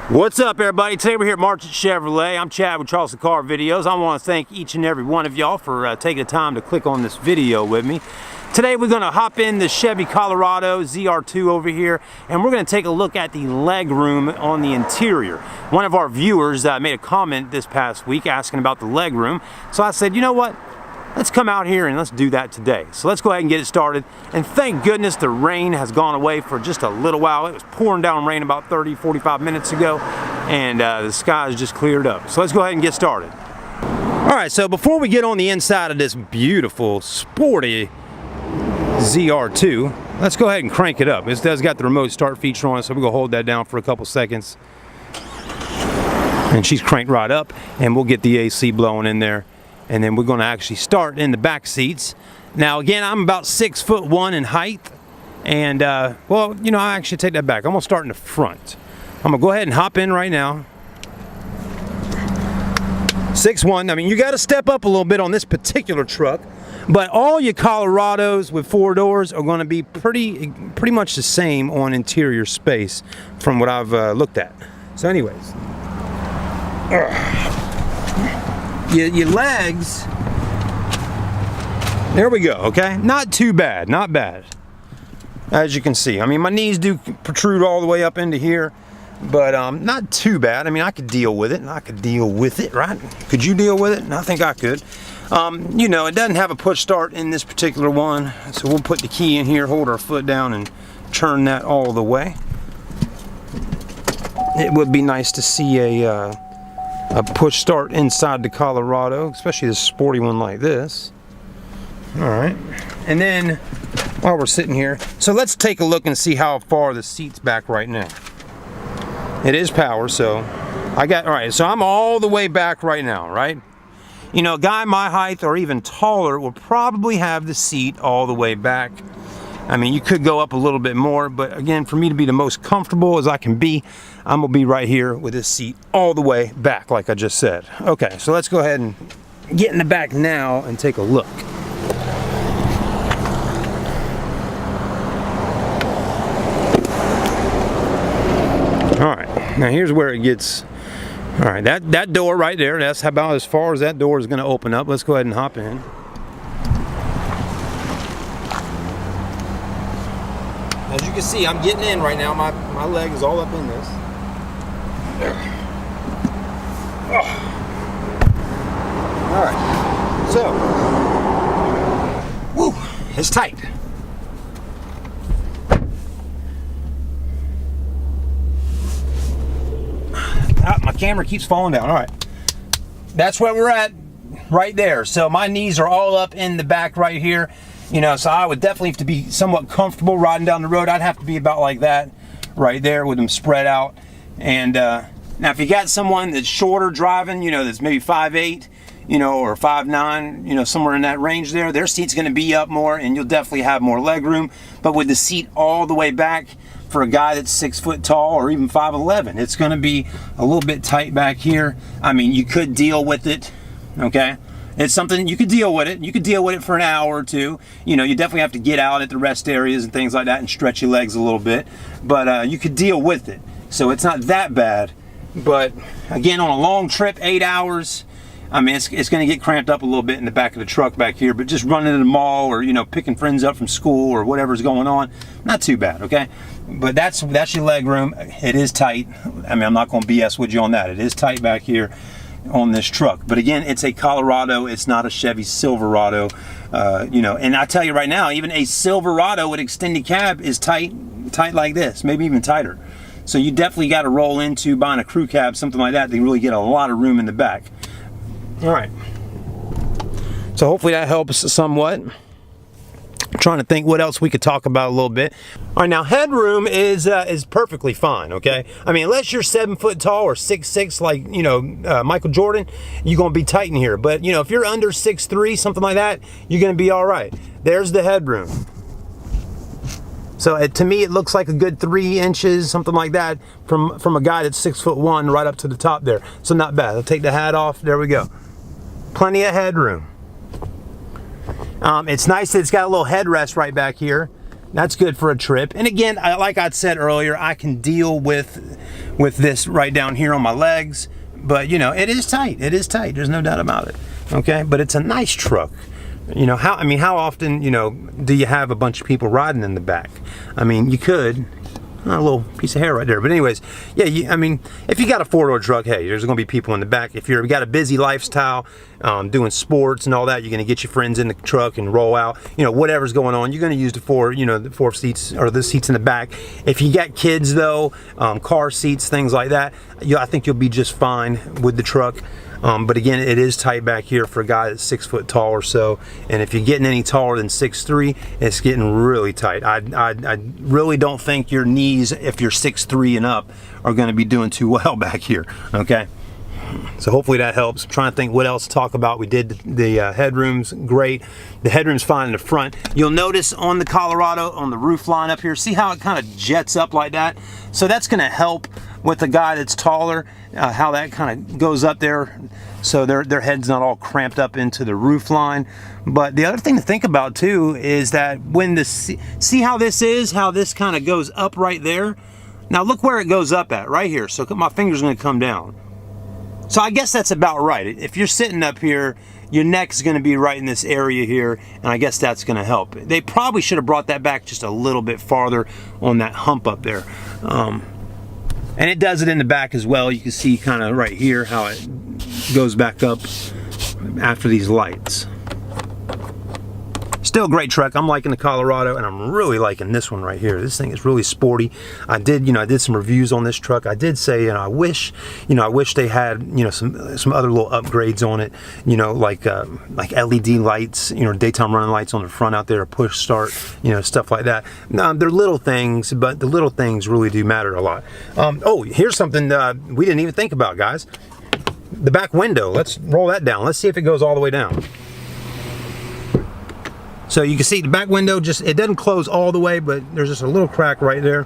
What's up, everybody? Today we're here at Marchant Chevrolet. I'm Chad with Charleston Car Videos. I want to thank each and every one of y'all for taking the time to click on this video with me. Today we're going to hop in the Chevy Colorado ZR2 over here, and we're going to take a look at the leg room on the interior. One of our viewers made a comment this past week asking about the leg room, so I said, you know what? Let's come out here and let's do that today. So let's go ahead and get it started. And thank goodness the rain has gone away for just a little while. It was pouring down rain about 30-45 minutes ago, and the skies just cleared up. So let's go ahead and get started. All right, so before we get on the inside of this beautiful, sporty ZR2, let's go ahead and crank it up. This does got the remote start feature on it, so we're gonna hold that down for a couple seconds. And she's cranked right up, and we'll get the AC blowing in there. And then we're going to actually start in the back seats. Now again, I'm about 6'1" in height, and well, you know, I actually take that back. I'm going to start in the front. I'm going to go ahead and hop in right now. 6'1". I mean, you got to step up a little bit on this particular truck, but all your Colorados with 4 doors are going to be pretty much the same on interior space from what I've looked at. So anyways, your legs, there we go. Okay, not too bad, not bad, as you can see. I mean, my knees do protrude all the way up into here, but not too bad. I mean, I could deal with it, and I could deal with it, right? Could you deal with it? I think I could. You know, it doesn't have a push start in this particular one, so we'll put the key in here, hold our foot down, and turn that all the way. It would be nice to see a push start inside the Colorado, especially this sporty one like this. All right, and then while we're sitting here, so let's take a look and see how far the seat's back right now. It is power, so all right, so I'm all the way back right now, right? You know, a guy my height or even taller will probably have the seat all the way back. I mean, you could go up a little bit more, but again, for me to be the most comfortable as I can be, I'm gonna be right here with this seat all the way back, like I just said. Okay, so let's go ahead and get in the back now and take a look. All right, now here's where it gets, all right, that door right there, that's about as far as that door is gonna open up. Let's go ahead and hop in. As you can see, I'm getting in right now. My leg is all up in this. Oh. All right, so, woo, it's tight. My camera keeps falling down. All right, that's where we're at right there. So my knees are all up in the back right here. You know, so I would definitely have to be somewhat comfortable riding down the road. I'd have to be about like that right there with them spread out. And now if you got someone that's shorter driving, you know, that's maybe 5'8", you know, or 5'9", you know, somewhere in that range there, their seat's going to be up more and you'll definitely have more leg room. But with the seat all the way back, for a guy that's 6 foot tall or even 5'11", it's going to be a little bit tight back here. I mean, you could deal with it, okay? It's something you could deal with it. You could deal with it for an hour or two. You know, you definitely have to get out at the rest areas and things like that and stretch your legs a little bit. But you could deal with it. So it's not that bad. But again, on a long trip, 8 hours, I mean, it's going to get cramped up a little bit in the back of the truck back here. But just running to the mall or, you know, picking friends up from school or whatever's going on, not too bad, okay? But that's your leg room. It is tight. I mean, I'm not going to BS with you on that. It is tight back here on this truck, but again, it's a Colorado, it's not a Chevy Silverado. You know, and I tell you right now, even a Silverado with extended cab is tight like this, maybe even tighter. So you definitely got to roll into buying a crew cab, something like that, to really get a lot of room in the back. All right, so hopefully that helps somewhat. I'm trying to think what else we could talk about a little bit. All right, now headroom is perfectly fine, okay? I mean, unless you're 7 foot tall or 6'6", like, you know, Michael Jordan, you're gonna be tight in here. But, you know, if you're under 6'3", something like that, you're gonna be all right. There's the headroom. So to me, it looks like a good 3 inches, something like that, from a guy that's 6'1" right up to the top there. So not bad. I'll take the hat off. There we go. Plenty of headroom. It's nice that it's got a little headrest right back here. That's good for a trip. And again, like I said earlier, I can deal with this right down here on my legs. But, you know, it is tight. It is tight. There's no doubt about it. Okay? But it's a nice truck. You know, how often, you know, do you have a bunch of people riding in the back? I mean, you could. A little piece of hair right there. But anyways, yeah, I mean, if you got a four-door truck, hey, there's going to be people in the back. If you've got a busy lifestyle, doing sports and all that, you're going to get your friends in the truck and roll out. You know, whatever's going on, you're going to use the four seats or the seats in the back. If you got kids, though, car seats, things like that, I think you'll be just fine with the truck. But again, it is tight back here for a guy that's 6 foot tall or so. And if you're getting any taller than 6'3", it's getting really tight. I really don't think your knees, if you're 6'3" and up, are going to be doing too well back here. Okay. So hopefully that helps. I'm trying to think what else to talk about. We did the headroom's great. The headroom's fine in the front. You'll notice on the Colorado, on the roof line up here, see how it kind of jets up like that? So that's going to help with the guy that's taller, how that kind of goes up there so their head's not all cramped up into the roof line. But the other thing to think about too is that when see how this kind of goes up right there? Now look where it goes up at, right here. So my finger's going to come down. So I guess that's about right. If you're sitting up here, your neck's going to be right in this area here, and I guess that's going to help. They probably should have brought that back just a little bit farther on that hump up there. And it does it in the back as well. You can see kind of right here how it goes back up after these lights. Still a great truck. I'm liking the Colorado, and I'm really liking this one right here. This thing is really sporty. I did some reviews on this truck. I did say, I wish they had, some other little upgrades on it, like LED lights, daytime running lights on the front out there, push start, stuff like that. They're little things, but the little things really do matter a lot. Oh, here's something we didn't even think about, guys. The back window. Let's roll that down. Let's see if it goes all the way down. So you can see the back window, it doesn't close all the way, but there's just a little crack right there.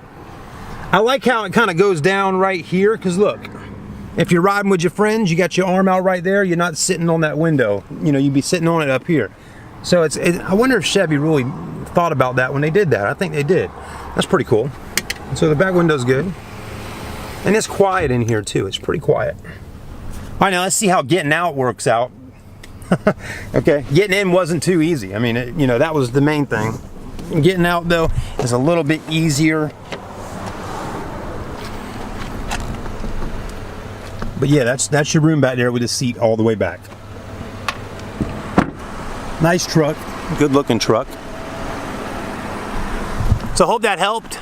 I like how it kind of goes down right here, because look, if you're riding with your friends, you got your arm out right there, you're not sitting on that window. You'd be sitting on it up here. So I wonder if Chevy really thought about that when they did that. I think they did. That's pretty cool. So the back window's good. And it's quiet in here too. It's pretty quiet. All right, now let's see how getting out works out. Okay, getting in wasn't too easy. I mean, that was the main thing. Getting out though is a little bit easier. But yeah, that's your room back there with the seat all the way back. Nice truck, good looking truck. So hope that helped.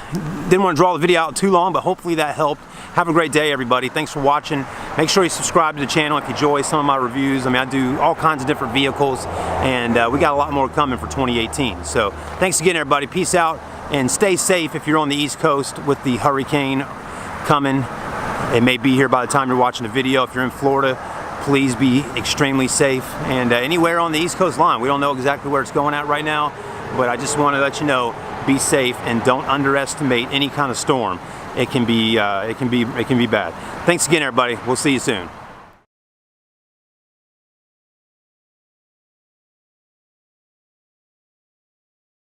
Didn't want to draw the video out too long, but hopefully that helped. Have a great day, everybody. Thanks for watching. Make sure you subscribe to the channel if you enjoy some of my reviews. I mean, I do all kinds of different vehicles, and we got a lot more coming for 2018. So thanks again, everybody. Peace out, and stay safe if you're on the East Coast with the hurricane coming. It may be here by the time you're watching the video. If you're in Florida, please be extremely safe. And anywhere on the East Coast line, we don't know exactly where it's going at right now, but I just want to let you know, be safe and don't underestimate any kind of storm. It can be bad. Thanks again, everybody. We'll see you soon.